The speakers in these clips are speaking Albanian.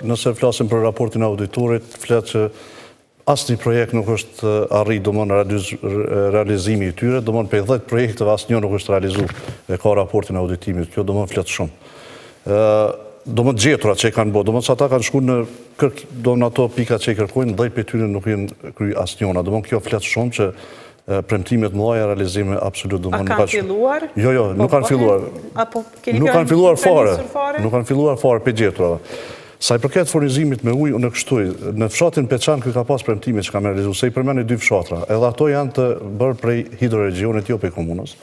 nëse flasim për raportin e auditorit, flet që asnjë projekt nuk është arrit realizimi i tyre, për 10 projekteve asnjë nuk është realizuar e ka raportin e auditimit. Kjo flet shumë. Gjeturat që e kanë bërë, sa ata kanë shku në ato pikat që i kërkojnë, 10 për tyre nuk jenë kry asnjona. Kjo flet shumë që premtimet mëdha realizime absolut. A kanë filluar? Jo, nuk kanë filluar. Nuk kanë filluar fare. Nuk kanë filluar fare për gjeturave. Sa i përket furnizimit me ujë, unë kështuj, në fshatin Peçan kë ka pas premtime që ka me realizu, se i përmeni 2 fshatra, edhe ato janë të bërë prej hidroregionit jo për komunës,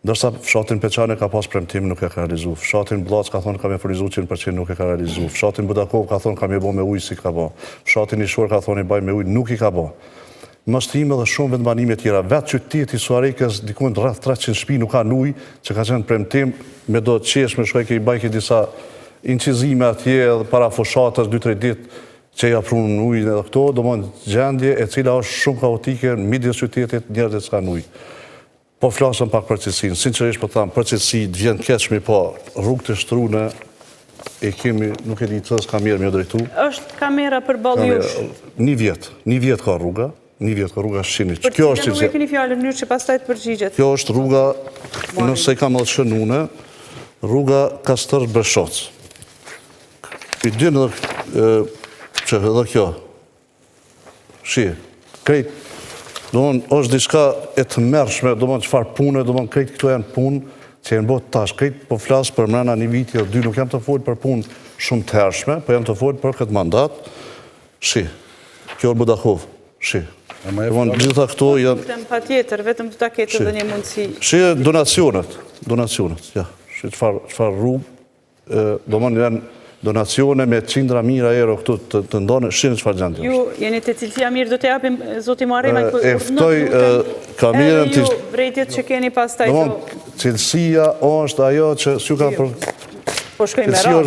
dërsa fshatin Peçan e ka pas premtim nuk e ka realizu, fshatin Blac ka thonë ka me furnizu 100% nuk e ka realizu, fshatin Budakov ka thonë ka me bo me ujë si ka bo, fshatin Ishor ka thonë i baj me ujë nuk i ka bo. Mështime dhe shumë vendbanime tjera, vetë qyteti Suarikës dikun rreth 300 shtëpi nuk kanë ujë, që ka qenë premtim, me do të qeshme shkojke i bajke disa incizime atje dhe para foshatës 2-3 ditë që ja prunë në ujë edhe këto, do më gjendje e cila është shumë kaotike në midis qytetit njerëzit s'kan ujë. Po flasëm pak për cilësinë, sinqerisht po thamë, për cilësi të vjen keqmi, po rrugë të shtrune e kemi, nuk e di cës kamerë me drejtu. Është kamera për balë jush? Një vjet ka rruga, shqinit. Për cilë nuk e keni fjallën njërë që pas taj të përgjigjet? Kjo është rruga, nëse kam edhe shënune, rruga Kastër Breshoc. I dynë që edhe kjo, krejt, është diçka e të mërshme, qëfar punë, krejt këto janë punë që janë botë tash, krejt po flasë për mrena një viti dhe 2, nuk jam të folë për punë shumë të hershme, po jam të folë për këtë mandat, kjo është Budakov, gjitha këto janë... Pa tjetër, vetëm të taketë dhe një mundësi... Donacionet, ja, qëfar rrugë, janë donacione me qindra mira euro këtu të ndonë, shqinë qëfar gjendje është. Ju jeni të cilësia mirë, do të japim zoti Muarema... Eftoj kamerën të... Ju vrejtjet që keni pas taj të... Cilësia është ajo që s'ju ka për... Po shkoj me rrë,